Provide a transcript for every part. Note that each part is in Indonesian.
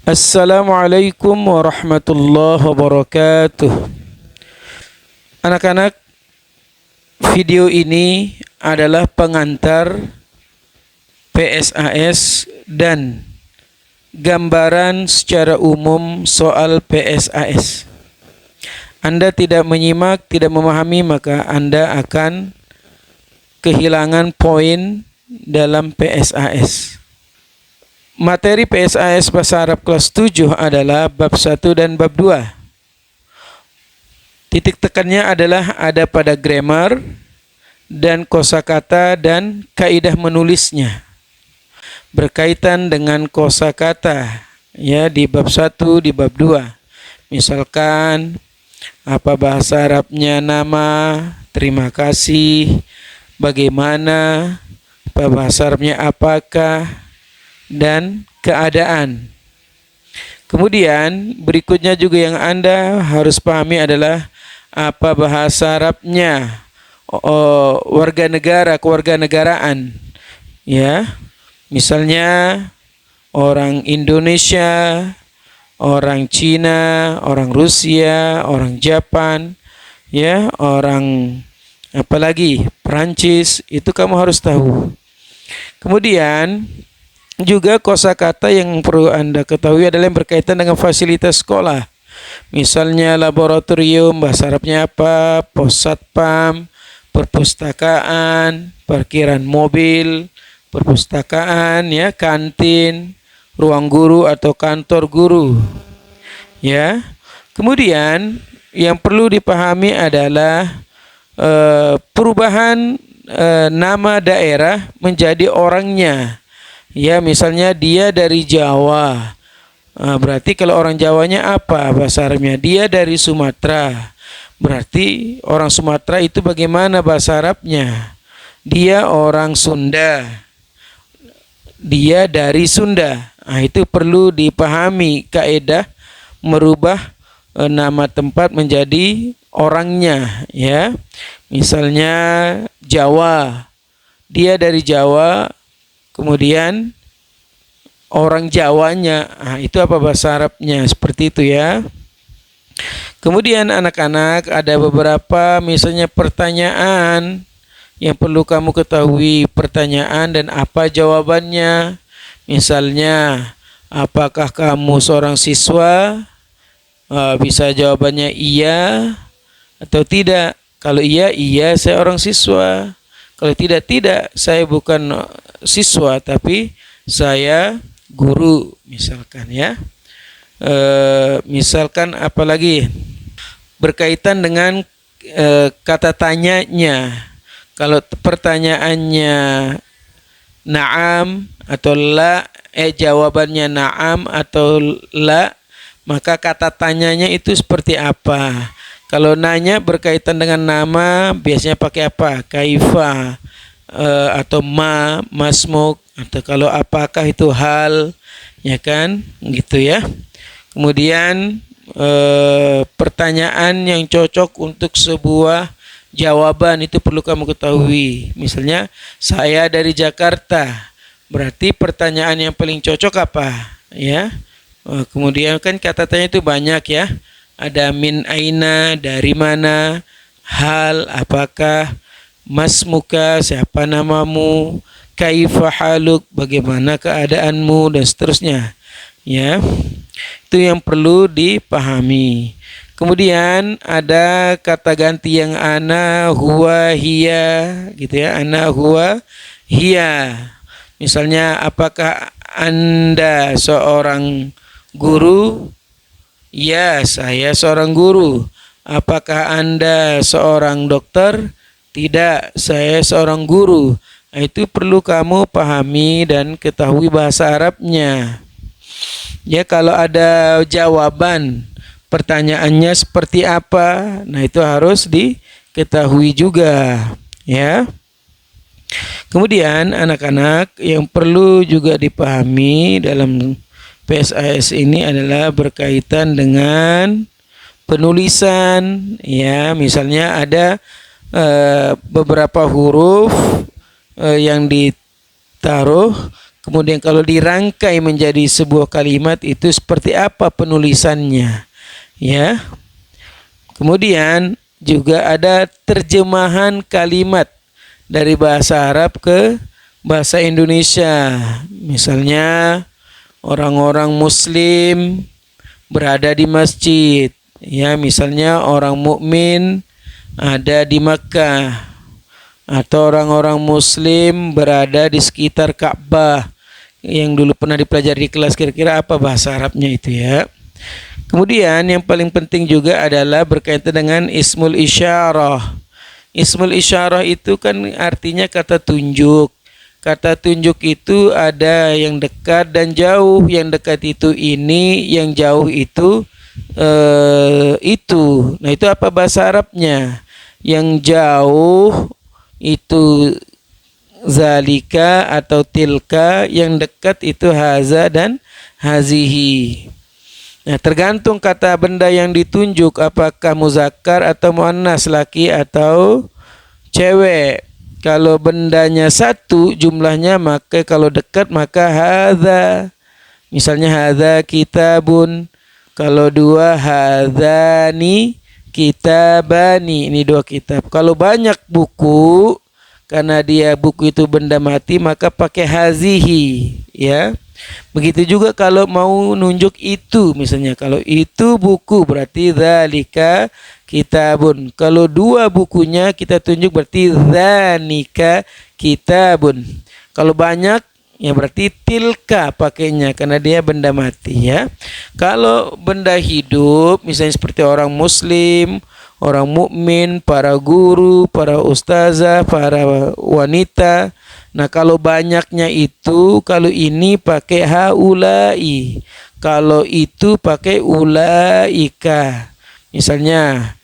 Assalamualaikum warahmatullahi wabarakatuh. Anak-anak, video ini adalah pengantar PSAS dan gambaran secara umum soal PSAS. Anda tidak menyimak, tidak memahami, maka Anda akan kehilangan poin dalam PSAS. Materi PSAS Bahasa Arab kelas 7 adalah bab 1 dan bab 2. Titik tekannya adalah ada pada grammar dan kosakata dan kaidah menulisnya. Berkaitan dengan kosakata ya di bab 1, di bab 2. Misalkan apa bahasa Arabnya nama, terima kasih, bagaimana, apa bahasa Arabnya apakah, dan keadaan. Kemudian berikutnya juga yang Anda harus pahami adalah apa bahasa Arabnya warga negara, kewarganegaraan. Ya, misalnya orang Indonesia, orang Cina, orang Rusia, orang Jepang, ya, orang apalagi Perancis, itu kamu harus tahu. Kemudian juga kosakata yang perlu Anda ketahui adalah yang berkaitan dengan fasilitas sekolah. Misalnya laboratorium, bahasa Arabnya apa, pos satpam, perpustakaan, parkiran mobil, perpustakaan, ya, kantin, ruang guru atau kantor guru. Ya. Kemudian yang perlu dipahami adalah perubahan nama daerah menjadi orangnya. Ya, misalnya dia dari Jawa. Berarti kalau orang Jawanya apa bahasa Arabnya? Dia dari Sumatera. Berarti orang Sumatera itu bagaimana bahasa Arabnya? Dia orang Sunda. Dia dari Sunda. Itu perlu dipahami kaidah merubah nama tempat menjadi orangnya, ya. Misalnya Jawa. Dia dari Jawa. Kemudian orang Jawanya, itu apa bahasa Arabnya? Seperti itu ya. Kemudian anak-anak ada beberapa misalnya pertanyaan yang perlu kamu ketahui, pertanyaan dan apa jawabannya. Misalnya, apakah kamu seorang siswa? Bisa jawabannya iya atau tidak. Kalau iya, iya saya orang siswa. Kalau tidak, saya bukan siswa tapi saya guru, misalkan ya. Misalkan apalagi berkaitan dengan kata tanyanya. Kalau pertanyaannya na'am atau la, jawabannya na'am atau la, maka kata tanyanya itu seperti apa? Kalau nanya berkaitan dengan nama, biasanya pakai apa? Kaifa, atau masmuk, atau kalau apakah itu hal, ya kan? Gitu ya. Kemudian pertanyaan yang cocok untuk sebuah jawaban itu perlu kamu ketahui. Misalnya, saya dari Jakarta. Berarti pertanyaan yang paling cocok apa? Ya. Kemudian kan kata tanya itu banyak ya. Ada min aina, dari mana, hal, apakah, masmuka, siapa namamu, kaifa haluk, bagaimana keadaanmu, dan seterusnya. Ya, itu yang perlu dipahami. Kemudian ada kata ganti yang ana, huwa, hiya, gitu ya. Ana, huwa, hiya. Misalnya, apakah Anda seorang guru? Ya, saya seorang guru. Apakah Anda seorang dokter? Tidak, saya seorang guru. Itu perlu kamu pahami dan ketahui bahasa Arabnya. Ya, kalau ada jawaban pertanyaannya seperti apa, nah itu harus diketahui juga, ya. Kemudian anak-anak yang perlu juga dipahami dalam PSAS ini adalah berkaitan dengan penulisan, ya. Misalnya ada beberapa huruf yang ditaruh Kemudian kalau dirangkai menjadi sebuah kalimat itu seperti apa penulisannya, ya. Kemudian juga ada terjemahan kalimat dari bahasa Arab ke bahasa Indonesia. Misalnya orang-orang muslim berada di masjid, ya, misalnya orang mukmin ada di Makkah, atau orang-orang muslim berada di sekitar Ka'bah, yang dulu pernah dipelajari di kelas, kira-kira apa bahasa Arabnya itu, ya. Kemudian yang paling penting juga adalah berkaitan dengan ismul isyarah. Ismul isyarah itu kan artinya kata tunjuk. Kata tunjuk itu ada yang dekat dan jauh. Yang dekat itu ini, yang jauh itu itu. Nah, itu apa bahasa Arabnya? Yang jauh itu zalika atau tilka, yang dekat itu haza dan hazihi. Nah, tergantung kata benda yang ditunjuk, apakah muzakkar atau muannas, laki atau cewek. Kalau bendanya satu jumlahnya, maka kalau dekat maka hadza. Misalnya hadza kitabun. Kalau dua, hadzani kitabani. Ini dua kitab. Kalau banyak buku, karena dia buku itu benda mati, maka pakai hazihi, ya. Begitu juga kalau mau nunjuk itu, misalnya kalau itu buku berarti dzalika kitabun. Kalau dua bukunya kita tunjuk berarti dzanika kitabun. Kalau banyak ya berarti tilka pakainya karena dia benda mati, ya. Kalau benda hidup misalnya seperti orang muslim, orang mukmin, para guru, para ustazah, para wanita. Nah, kalau banyaknya itu, kalau ini pakai haulai, kalau itu pakai ulaika. Misalnya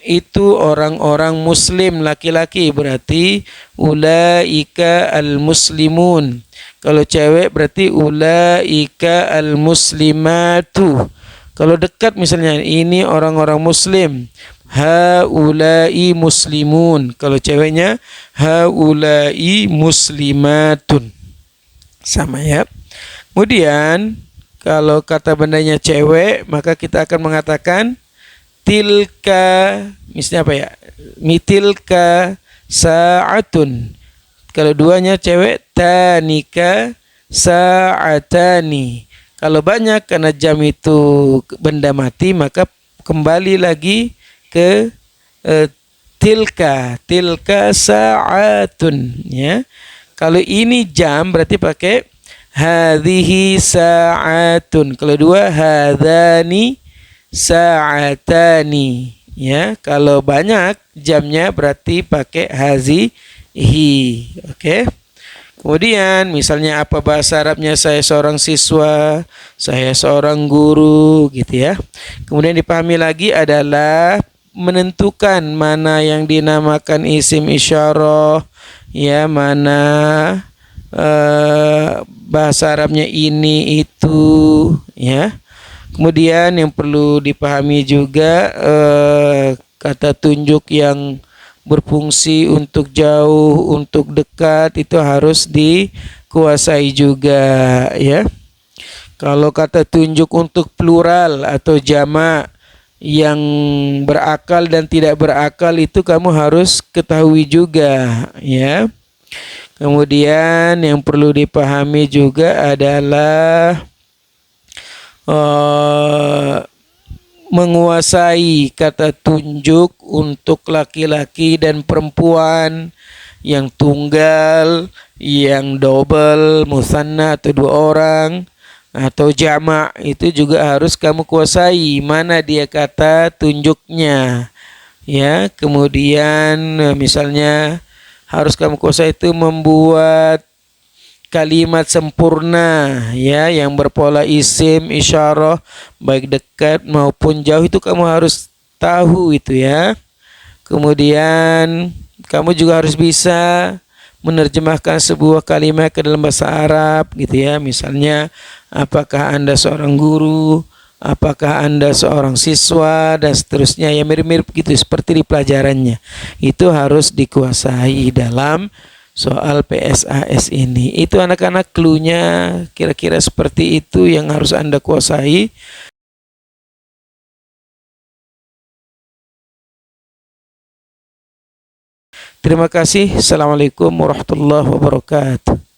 itu orang-orang muslim laki-laki berarti ulaika al-muslimun. Kalau cewek berarti ulaika al-muslimatu. Kalau dekat misalnya ini orang-orang muslim, haulai muslimun. Kalau ceweknya haulai muslimatun. Sama, ya. Kemudian kalau kata bendanya cewek, maka kita akan mengatakan tilka, misalnya apa, ya? Mitilka sa'atun. Kalau duanya cewek, tanika sa'atani. Kalau banyak karena jam itu benda mati, maka kembali lagi ke tilka sa'atun, ya. Kalau ini jam berarti pakai hadhihi sa'atun. Kalau dua, hadhani sa'atani, ya. Kalau banyak jamnya berarti pakai hazihi. Oke. Kemudian misalnya apa bahasa Arabnya, saya seorang siswa, saya seorang guru, gitu, ya. Kemudian dipahami lagi adalah menentukan mana yang dinamakan isim isyarah, ya, mana bahasa Arabnya ini itu, ya. Kemudian yang perlu dipahami juga kata tunjuk yang berfungsi untuk jauh, untuk dekat itu harus dikuasai juga, ya. Kalau kata tunjuk untuk plural atau jamak yang berakal dan tidak berakal itu kamu harus ketahui juga, ya. Kemudian yang perlu dipahami juga adalah menguasai kata tunjuk untuk laki-laki dan perempuan, yang tunggal, yang double, musanna atau dua orang, atau jamak, itu juga harus kamu kuasai mana dia kata tunjuknya, ya. Kemudian misalnya harus kamu kuasai itu membuat kalimat sempurna, ya, yang berpola isim isyarah baik dekat maupun jauh, itu kamu harus tahu itu, ya. Kemudian kamu juga harus bisa menerjemahkan sebuah kalimat ke dalam bahasa Arab, gitu, ya. Misalnya apakah Anda seorang guru, apakah Anda seorang siswa, dan seterusnya, ya, mirip-mirip gitu seperti di pelajarannya. Itu harus dikuasai dalam soal PSAS ini. Itu anak-anak clue-nya kira-kira seperti itu yang harus Anda kuasai. Terima kasih. Assalamualaikum warahmatullahi wabarakatuh.